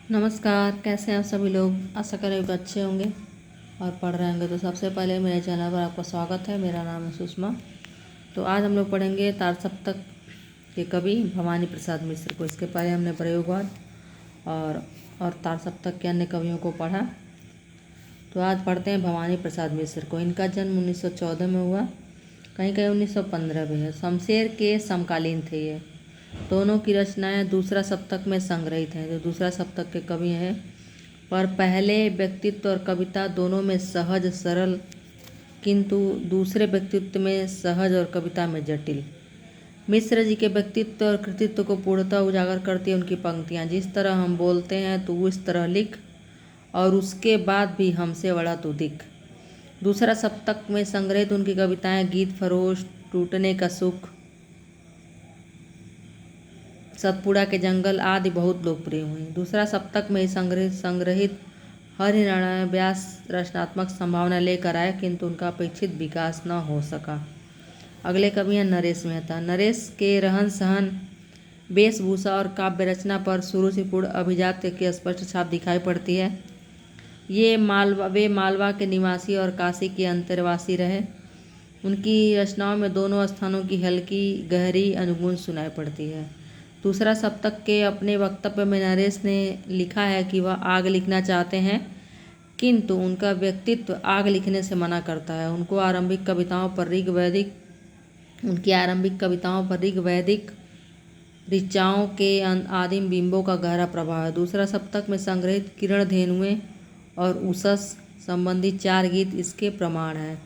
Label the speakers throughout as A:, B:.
A: नमस्कार, कैसे हैं आप सभी लोग। आशा करें कि अच्छे होंगे और पढ़ रहे होंगे। तो सबसे पहले मेरे चैनल पर आपका स्वागत है। मेरा नाम है सुषमा। तो आज हम लोग पढ़ेंगे तार सप्तक के कवि भवानी प्रसाद मिश्र को। इसके पहले हमने प्रयोगवाद और तार सप्तक के अन्य कवियों को पढ़ा। तो आज पढ़ते हैं भवानी प्रसाद मिश्र को। इनका जन्म 1914 में हुआ, कहीं कहीं 1915 में है। शमशेर के समकालीन थे ये। दोनों की रचनाएं दूसरा सप्तक में संग्रहित हैं। जो दूसरा सप्तक के कवि हैं, पर पहले व्यक्तित्व और कविता दोनों में सहज सरल, किंतु दूसरे व्यक्तित्व में सहज और कविता में जटिल। मिश्र जी के व्यक्तित्व और कृतित्व को पूर्णतः उजागर करती है उनकी पंक्तियाँ। जिस तरह हम बोलते हैं तू उस तरह लिख, और उसके बाद भी हमसे बड़ा तू दिख। दूसरा सप्तक में संग्रहित उनकी कविताएं गीत फरोश, टूटने का सुख, सतपुड़ा के जंगल आदि बहुत लोकप्रिय हुई। दूसरा सप्तक में ही संग्रहित हरिनारायण व्यास रचनात्मक संभावना लेकर आए, किंतु उनका अपेक्षित विकास न हो सका। अगले कवि हैं नरेश मेहता। नरेश के रहन सहन, वेशभूषा और काव्य रचना पर सुरुचिपूर्ण अभिजात्य की स्पष्ट छाप दिखाई पड़ती है। वे मालवा के निवासी और काशी के अंतर्वासी रहे। उनकी रचनाओं में दोनों स्थानों की हल्की गहरी अनुगुण सुनाई पड़ती है। दूसरा सप्तक के अपने वक्तव्य में नरेश ने लिखा है कि वह आग लिखना चाहते हैं, किंतु उनका व्यक्तित्व आग लिखने से मना करता है। उनकी आरंभिक कविताओं पर ऋग वैदिक ऋचाओं के आदिम बिंबों का गहरा प्रभाव है। दूसरा सप्तक में संग्रहित किरण धेनुएं और उषस संबंधी 4 गीत इसके प्रमाण हैं।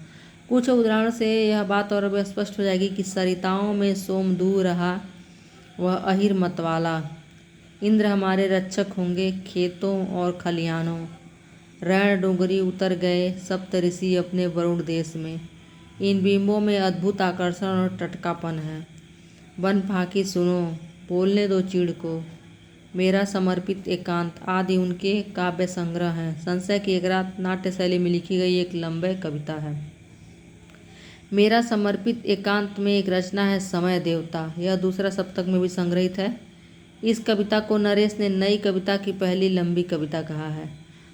A: कुछ उदाहरण से यह बात और भी स्पष्ट हो जाएगी कि सरिताओं में सोम दूर रहा, वह अहिर मतवाला, इंद्र हमारे रक्षक होंगे खेतों और खलिहानों, रैण डोंगरी उतर गए सप्त ऋषि अपने वरुण देश में। इन बिंबों में अद्भुत आकर्षण और टटकापन है। वन फाकी सुनो, बोलने दो चीड़ को, मेरा समर्पित एकांत आदि उनके काव्य संग्रह हैं। संशय की एक रात नाट्य शैली में लिखी गई एक लंबे कविता है। मेरा समर्पित एकांत में एक रचना है समय देवता। यह दूसरा सप्तक में भी संग्रहित है। इस कविता को नरेश ने नई कविता की पहली लंबी कविता कहा है।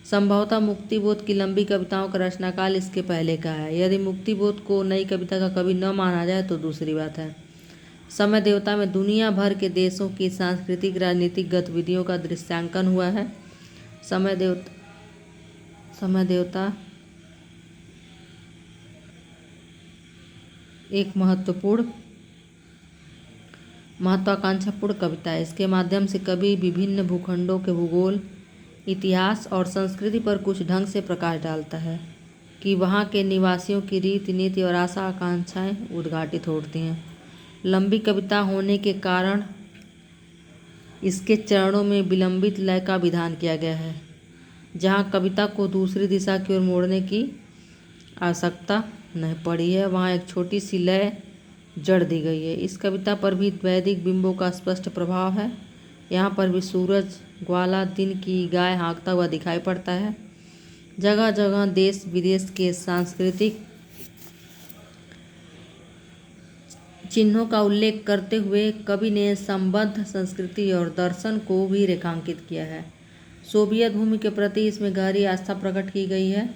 A: संभवतः मुक्तिबोध की लंबी कविताओं का रचनाकाल इसके पहले का है। यदि मुक्तिबोध को नई कविता का कवि न माना जाए तो दूसरी बात है। समय देवता में दुनिया भर के देशों की सांस्कृतिक राजनीतिक गतिविधियों का दृश्यांकन हुआ है। समय देवता एक महत्वाकांक्षापूर्ण कविता है। इसके माध्यम से कवि विभिन्न भूखंडों के भूगोल, इतिहास और संस्कृति पर कुछ ढंग से प्रकाश डालता है कि वहाँ के निवासियों की रीति नीति और आशा आकांक्षाएँ उद्घाटित होती हैं। लंबी कविता होने के कारण इसके चरणों में विलंबित लय का विधान किया गया है, जहाँ कविता को दूसरी दिशा की ओर मोड़ने की आवश्यकता नहीं पड़ी है, वहाँ एक छोटी सी लय जड़ दी गई है। इस कविता पर भी वैदिक बिंबों का स्पष्ट प्रभाव है। यहाँ पर भी सूरज ग्वाला दिन की गाय हाँकता हुआ दिखाई पड़ता है। जगह जगह देश विदेश के सांस्कृतिक चिन्हों का उल्लेख करते हुए कवि ने संबद्ध संस्कृति और दर्शन को भी रेखांकित किया है। सोवियत भूमि के प्रति इसमें गहरी आस्था प्रकट की गई है।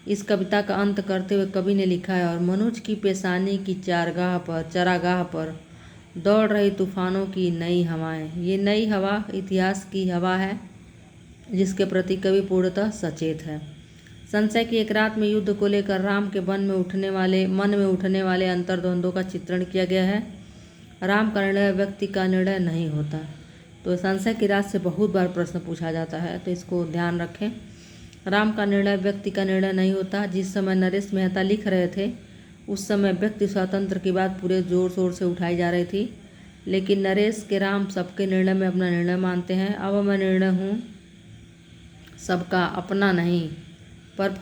A: इस कविता का अंत करते हुए कवि ने लिखा है, और मनुज की पेशानी की चरागाह पर दौड़ रही तूफानों की नई हवाएं। ये नई हवा इतिहास की हवा है, जिसके प्रति कवि पूर्णतः सचेत है। संशय की एक रात में युद्ध को लेकर राम के मन में उठने वाले अंतर्द्वंद्वों का चित्रण किया गया है। राम का निर्णय व्यक्ति का निर्णय नहीं होता। तो संशय की रात से बहुत बार प्रश्न पूछा जाता है, तो इसको ध्यान रखें। राम का निर्णय व्यक्ति का निर्णय नहीं होता। जिस समय नरेश मेहता लिख रहे थे, उस समय व्यक्ति स्वातंत्र की बात पूरे जोर शोर से उठाई जा रही थी, लेकिन नरेश के राम सबके निर्णय में अपना निर्णय मानते हैं। अब मैं निर्णय हूँ, सबका अपना नहीं, पर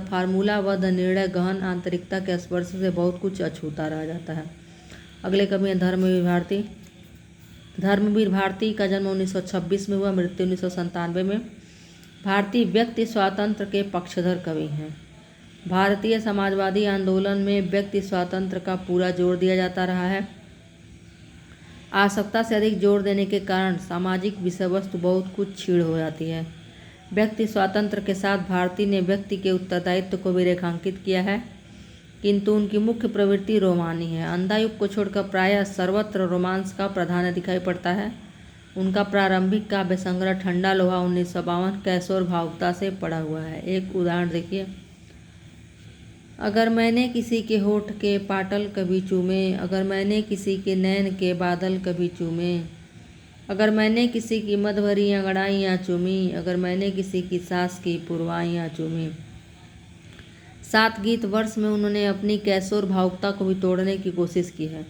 A: फार्मूलाबद्ध निर्णय गहन आंतरिकता के स्पर्श से बहुत कुछ अछूता रह जाता है। अगले कवि हैं धर्मवीर भारती। धर्मवीर भारती का जन्म 1926 में हुआ, मृत्यु 1997 में। भारतीय व्यक्ति स्वातंत्र के पक्षधर कवि हैं। भारतीय समाजवादी आंदोलन में व्यक्ति स्वातंत्र का पूरा जोर दिया जाता रहा है। आवश्यकता से अधिक जोर देने के कारण सामाजिक विषय वस्तु बहुत कुछ छीड़ हो जाती है। व्यक्ति स्वातंत्र्य के साथ भारती ने व्यक्ति के उत्तरदायित्व को भी रेखांकित किया है, किंतु उनकी मुख्य प्रवृत्ति रोमानी है। अंधा युग को छोड़कर प्रायः सर्वत्र रोमांस का प्राधान्य दिखाई पड़ता है। उनका प्रारंभिक काव्य संग्रह ठंडा लोहा 1952 कैशोर भावुकता से पड़ा हुआ है। एक उदाहरण देखिए। अगर मैंने किसी के होठ के पाटल कभी चूमे, अगर मैंने किसी के नैन के बादल कभी चूमे, अगर मैंने किसी की मद भरी अंगड़ाइयाँ चूमी, अगर मैंने किसी की सास की पुरवाइयाँ चूमी। 7 गीत वर्ष में उन्होंने अपनी कैशोर भावुकता को भी तोड़ने की कोशिश की है।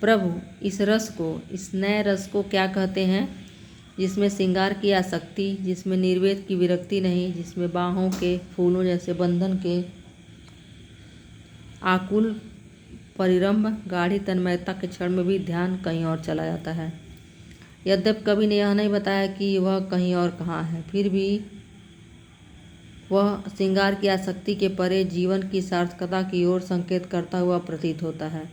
A: प्रभु, इस रस को, इस नए रस को क्या कहते हैं, जिसमें श्रृंगार की आसक्ति, जिसमें निर्वेद की विरक्ति नहीं, जिसमें बाहों के फूलों जैसे बंधन के आकुल परिरंभ, गाढ़ी तन्मयता के क्षण में भी ध्यान कहीं और चला जाता है। यद्यपि कवि ने यह नहीं बताया कि वह कहीं और कहाँ है, फिर भी वह श्रृंगार की आसक्ति के परे जीवन की सार्थकता की ओर संकेत करता हुआ प्रतीत होता है।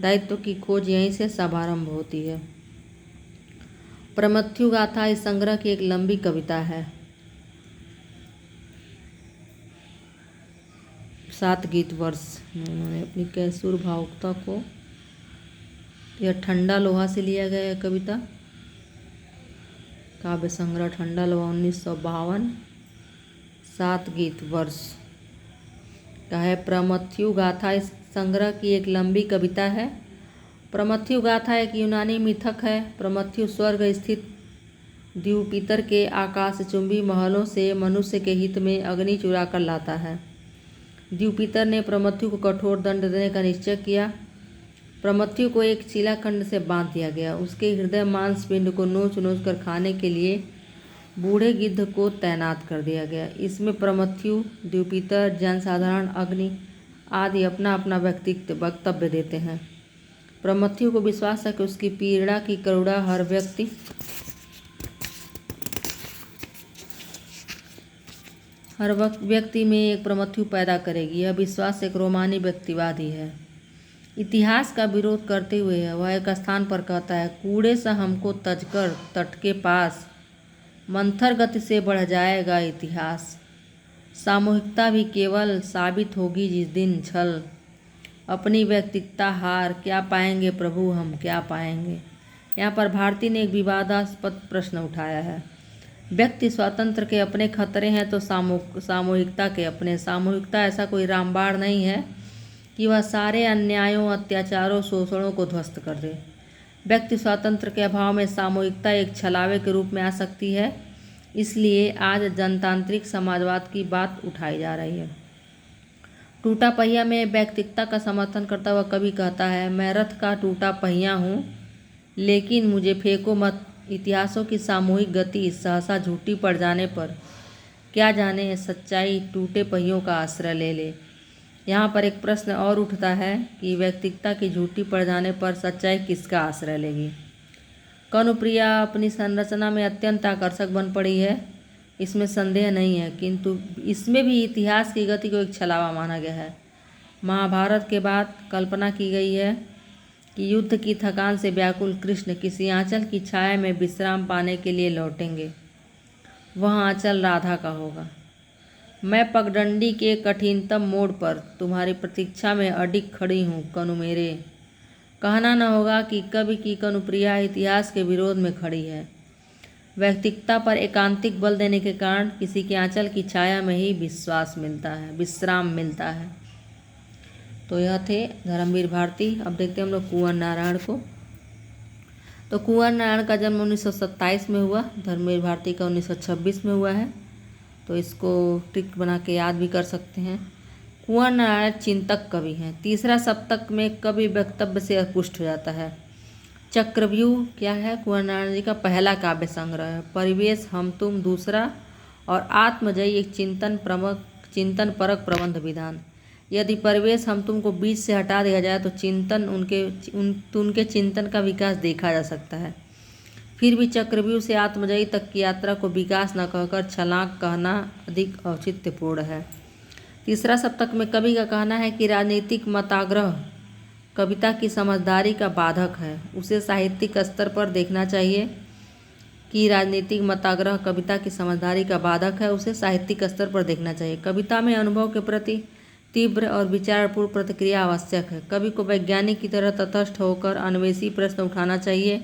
A: दायित्व की खोज यहीं से शुभारंभ होती है। प्रमथ्यु गाथा इस संग्रह की एक लंबी कविता है। 7 गीत वर्ष में उन्होंने अपनी कैशोर भावुकता को, यह ठंडा लोहा से लिया गया है कविता। काव्य संग्रह ठंडा लोहा 1952 7 गीत वर्ष का है। प्रमथ्यु गाथा इस संग्रह की एक लंबी कविता है। प्रमथ्यु गाथा एक यूनानी मिथक है। प्रमथ्यु स्वर्ग स्थित द्यूपितर के आकाशचुंबी महलों से मनुष्य के हित में अग्नि चुरा कर लाता है। द्यूपितर ने प्रमथ्यु को कठोर दंड देने का निश्चय किया। प्रमथ्यु को एक शिलाखंड से बांध दिया गया। उसके हृदय मांस पिंड को नोच नोच कर खाने के लिए बूढ़े गिद्ध को तैनात कर दिया गया। इसमें प्रमथ्यु, द्यूपितर, जनसाधारण, अग्नि आदि अपना अपना व्यक्तित्व वक्तव्य देते हैं। प्रमथ्यु को विश्वास है कि उसकी पीड़ा की करुणा हर व्यक्ति में एक प्रमथ्यु पैदा करेगी। यह विश्वास एक रोमानी व्यक्तिवाद ही है। इतिहास का विरोध करते हुए वह एक स्थान पर कहता है, कूड़े से हमको तजकर तट के पास मंथर गति से बढ़ जाएगा इतिहास। सामूहिकता भी केवल साबित होगी जिस दिन छल अपनी व्यक्तिगता हार। क्या पाएंगे प्रभु हम, क्या पाएंगे। यहाँ पर भारती ने एक विवादास्पद प्रश्न उठाया है। व्यक्ति स्वातंत्र के अपने खतरे हैं तो सामूहिकता के अपने। सामूहिकता ऐसा कोई रामबाण नहीं है कि वह सारे अन्यायों, अत्याचारों, शोषणों को ध्वस्त कर दे। व्यक्ति स्वातंत्र के अभाव में सामूहिकता एक छलावे के रूप में आ सकती है। इसलिए आज जनतांत्रिक समाजवाद की बात उठाई जा रही है। टूटा पहिया में व्यक्तिगता का समर्थन करता हुआ कवि कहता है, मैं रथ का टूटा पहिया हूँ, लेकिन मुझे फेंको मत। इतिहासों की सामूहिक गति सहसा झूठी पड़ जाने पर क्या जाने सच्चाई टूटे पहियों का आश्रय ले ले। यहाँ पर एक प्रश्न और उठता है कि व्यक्तिगता की झूठी पड़ जाने पर सच्चाई किसका आश्रय लेगी। कनुप्रिया अपनी संरचना में अत्यंत आकर्षक बन पड़ी है, इसमें संदेह नहीं है, किंतु इसमें भी इतिहास की गति को एक छलावा माना गया है। महाभारत के बाद कल्पना की गई है कि युद्ध की थकान से व्याकुल कृष्ण किसी आंचल की छाया में विश्राम पाने के लिए लौटेंगे। वह आंचल राधा का होगा। मैं पगडंडी के कठिनतम मोड़ पर तुम्हारी प्रतीक्षा में अडिग खड़ी हूँ कनु मेरे। कहना न होगा कि कवि की कनुप्रिया इतिहास के विरोध में खड़ी है। व्यक्तिगता पर एकांतिक बल देने के कारण किसी के आंचल की छाया में ही विश्राम मिलता है। तो यह थे धर्मवीर भारती। अब देखते हैं हम लोग कुंवर नारायण को। तो कुंवर नारायण का जन्म 1927 में हुआ, धर्मवीर भारती का 1926 में हुआ है। तो इसको ट्रिक बना के याद भी कर सकते हैं। कुंवर नारायण चिंतक कवि हैं। तीसरा सप्तक में कवि वक्तव्य से अपुष्ट हो जाता है। चक्रव्यूह क्या है, कुंवर नारायण जी का पहला काव्य संग्रह है। परिवेश हम तुम दूसरा, और आत्मजयी एक चिंतन परक प्रबंध विधान। यदि परिवेश हम तुम को बीच से हटा दिया जाए तो उनके चिंतन का विकास देखा जा सकता है। फिर भी चक्रव्यूह से आत्मजयी तक की यात्रा को विकास न कहकर छलांग कहना अधिक औचित्यपूर्ण है। तीसरा सप्तक में कवि का कहना है कि राजनीतिक मताग्रह कविता की समझदारी का बाधक है। उसे साहित्यिक स्तर पर देखना चाहिए कि राजनीतिक मताग्रह कविता की समझदारी का बाधक है, उसे साहित्यिक स्तर पर देखना चाहिए। कविता में अनुभव के प्रति तीव्र और विचारपूर्ण प्रतिक्रिया आवश्यक है। कवि को वैज्ञानिक की तरह तटस्थ होकर अन्वेषी प्रश्न उठाना चाहिए।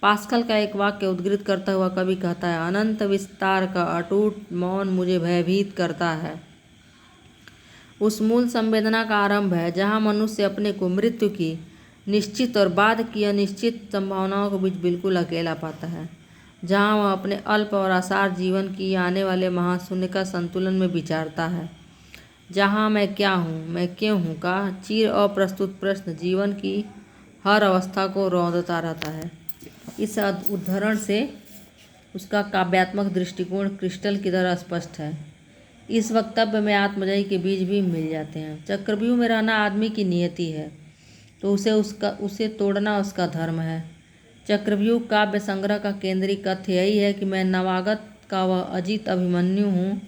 A: पास्कल का एक वाक्य उद्धृत करता हुआ कवि कहता है, अनंत विस्तार का अटूट मौन मुझे भयभीत करता है। उस मूल संवेदना का आरंभ है जहाँ मनुष्य अपने को मृत्यु की निश्चित और बाद की अनिश्चित संभावनाओं के बीच बिल्कुल अकेला पाता है, जहाँ वह अपने अल्प और आसार जीवन की आने वाले महाशून्य का संतुलन में विचारता है, जहाँ मैं क्या हूँ, मैं क्यों हूँ का चिर अप्रस्तुत प्रश्न जीवन की हर अवस्था को रौंदता रहता है। इस उद्धरण से उसका काव्यात्मक दृष्टिकोण क्रिस्टल की तरह स्पष्ट है। इस वक्तव्य में आत्मजयी के बीज भी मिल जाते हैं। चक्रव्यूह में रहना आदमी की नियति है, तो उसे तोड़ना उसका धर्म है। चक्रव्यूह काव्य संग्रह का केंद्रीय तथ्य यही है कि मैं नवागत का वह अजित अभिमन्यु हूँ,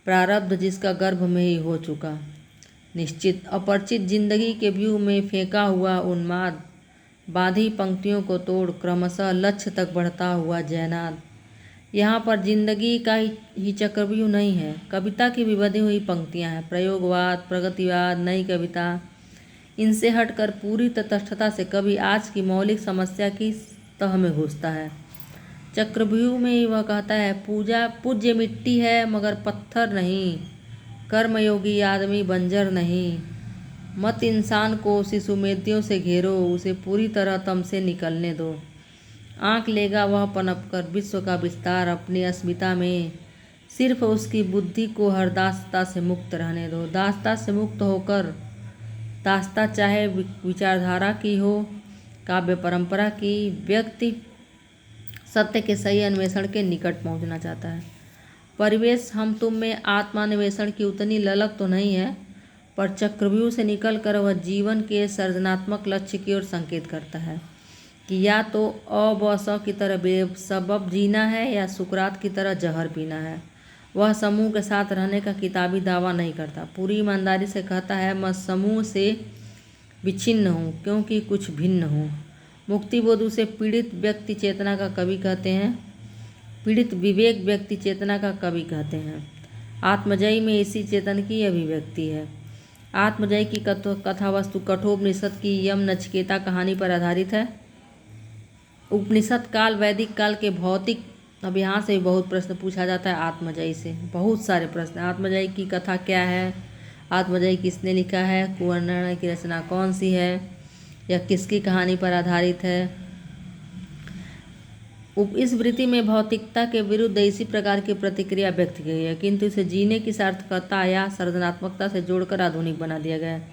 A: प्रारब्ध जिसका गर्भ में ही हो चुका, निश्चित अपरिचित जिंदगी के व्यूह में फेंका हुआ उन्माद, बांधी पंक्तियों को तोड़ क्रमशः लक्ष्य तक बढ़ता हुआ जयनाद। यहाँ पर जिंदगी का ही चक्रव्यूह नहीं है, कविता की भी बधी हुई पंक्तियाँ हैं। प्रयोगवाद, प्रगतिवाद, नई कविता, इनसे हटकर पूरी तटस्थता से कवि आज की मौलिक समस्या की तह में घुसता है। चक्रव्यूह में ही वह कहता है, पूज्य मिट्टी है मगर पत्थर नहीं, कर्मयोगी आदमी बंजर नहीं, मत इंसान को शिशुमेधियों से घेरो, उसे पूरी तरह तम से निकलने दो, आँख लेगा वह पनपकर विश्व का विस्तार अपनी अस्मिता में, सिर्फ उसकी बुद्धि को हर दास्ता से मुक्त रहने दो। दास्ता से मुक्त होकर, दास्ता चाहे विचारधारा की हो, काव्य परंपरा की, व्यक्ति सत्य के सही अन्वेषण के निकट पहुंचना चाहता है। परिवेश हम तुम में आत्मान्वेषण की उतनी ललक तो नहीं है, पर चक्रव्यूह से निकलकर वह जीवन के सर्जनात्मक लक्ष्य की ओर संकेत करता है कि या तो अ व स की तरह बेसबब जीना है या सुकरात की तरह जहर पीना है। वह समूह के साथ रहने का किताबी दावा नहीं करता, पूरी ईमानदारी से कहता है, मैं समूह से विच्छिन्न हूँ क्योंकि कुछ भिन्न हूँ। मुक्तिबोध उसे पीड़ित व्यक्ति चेतना का कवि कहते हैं, पीड़ित विवेक व्यक्ति चेतना का कवि कहते हैं। आत्मजयी में इसी चेतन की अभिव्यक्ति है। आत्मजयी की कथा वस्तु कठोपनिषद की यम नचिकेता कहानी पर आधारित है। उपनिषद काल, वैदिक काल के भौतिक, अब यहाँ से भी बहुत प्रश्न पूछा जाता है आत्मजयी से, बहुत सारे प्रश्न। आत्मजयी की कथा क्या है, आत्मजयी किसने लिखा है, कुंवर नारायण की रचना कौन सी है, यह किसकी कहानी पर आधारित है। इस वृत्ति में भौतिकता के विरुद्ध इसी प्रकार की प्रतिक्रिया व्यक्त की गई है, किंतु इसे जीने की सार्थकता या सृजनात्मकता से जोड़कर आधुनिक बना दिया गया है।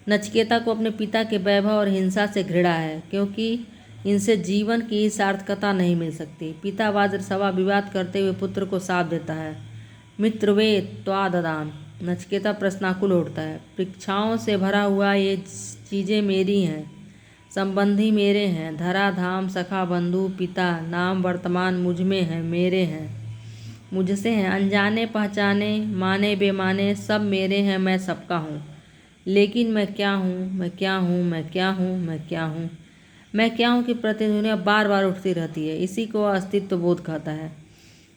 A: नचिकेता को अपने पिता के वैभव और हिंसा से घृणा है, क्योंकि इनसे जीवन की सार्थकता नहीं मिल सकती। पिता वाजरसभा विवाद करते हुए पुत्र को साथ देता है, मित्र वे त्वाददान। नचिकेता प्रश्नाकुल उठता है, परीक्षाओं से भरा हुआ ये चीज़ें मेरी हैं, संबंधी मेरे हैं, धरा धाम सखा बंधु पिता नाम वर्तमान मुझ में है, मेरे हैं, मुझसे हैं, अनजाने पहचाने माने बेमाने सब मेरे हैं, मैं सबका हूँ, लेकिन मैं क्या हूँ, मैं क्या हूँ, मैं क्या हूँ, मैं क्या हूँ, मैं क्या हूँ की प्रतिध्वनियाँ बार बार उठती रहती है। इसी को अस्तित्व बोध कहता है।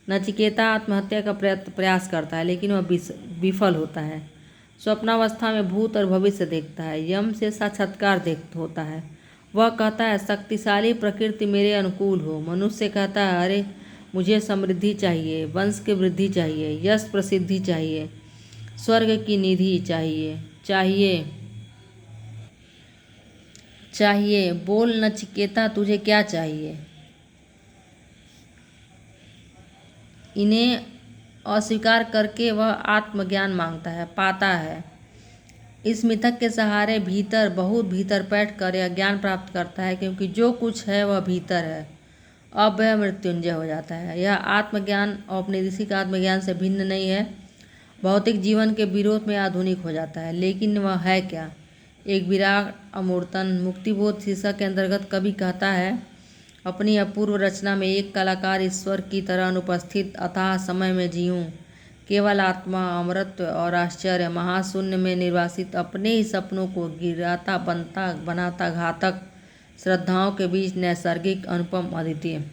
A: नचिकेता आत्महत्या का प्रयास करता है, लेकिन वह विफल होता है। स्वप्नावस्था में भूत और भविष्य देखता है, यम से साक्षात्कार होता है। वह कहता है, शक्तिशाली प्रकृति मेरे अनुकूल हो। मनुष्य कहता है, अरे मुझे समृद्धि चाहिए, वंश की वृद्धि चाहिए, यश प्रसिद्धि चाहिए, स्वर्ग की निधि चाहिए, चाहिए चाहिए। बोल नचिकेता, तुझे क्या चाहिए। इन्हें अस्वीकार करके वह आत्मज्ञान मांगता है, पाता है। इस मिथक के सहारे भीतर, बहुत भीतर बैठकर यह ज्ञान प्राप्त करता है, क्योंकि जो कुछ है वह भीतर है। अब वह मृत्युंजय हो जाता है। यह आत्मज्ञान औपनिवेशिक आत्मज्ञान से भिन्न नहीं है, भौतिक जीवन के विरोध में आधुनिक हो जाता है। लेकिन वह है क्या? एक विराट अमूर्तन। मुक्तिबोध शीर्षक के अंतर्गत कवि कहता है, अपनी अपूर्व रचना में एक कलाकार ईश्वर की तरह अनुपस्थित अथाह समय में जीऊँ, केवल आत्मा, अमरत्व और आश्चर्य, महाशून्य में निर्वासित अपने ही सपनों को गिराता बनाता घातक श्रद्धाओं के बीच नैसर्गिक, अनुपम, अद्वितीय।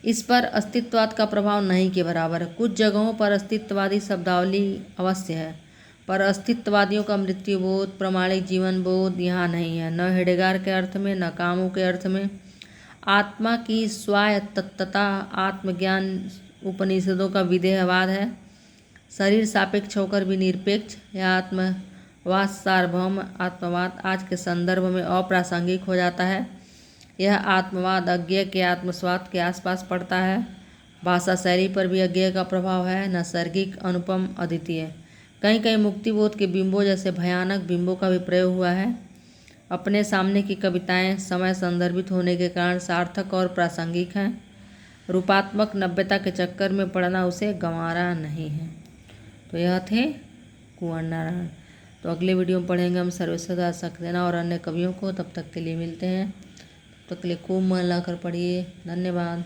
A: इस पर अस्तित्ववाद का प्रभाव नहीं के बराबर है। कुछ जगहों पर अस्तित्ववादी शब्दावली अवश्य है, पर अस्तित्ववादियों का मृत्युबोध, प्रामाणिक जीवन बोध यहाँ नहीं है, न हेडेगार के अर्थ में, न कामू के अर्थ में। आत्मा की स्वायत्तता, आत्मज्ञान उपनिषदों का विदेहवाद है। शरीर सापेक्ष होकर भी निरपेक्ष, यह आत्मवाद सार्वभौम आत्मवाद आज के संदर्भ में अप्रासंगिक हो जाता है। यह आत्मवाद अज्ञेय के आत्मस्वाद के आसपास पड़ता है। भाषा शैली पर भी अज्ञेय का प्रभाव है, नैसर्गिक, अनुपम, अद्वितीय। कहीं कहीं मुक्तिबोध के बिंबों जैसे भयानक बिंबों का भी प्रयोग हुआ है। अपने सामने की कविताएं समय संदर्भित होने के कारण सार्थक और प्रासंगिक हैं। रूपात्मक नव्यता के चक्कर में पड़ना उसे गंवारा नहीं है। तो यह थे कुंवर नारायण। तो अगले वीडियो में पढ़ेंगे हम सर्वेश्वर दास सक्सेना और अन्य कवियों को। तब तक के लिए मिलते हैं। तब तक के लिए खूब मन लाकर पढ़िए। धन्यवाद।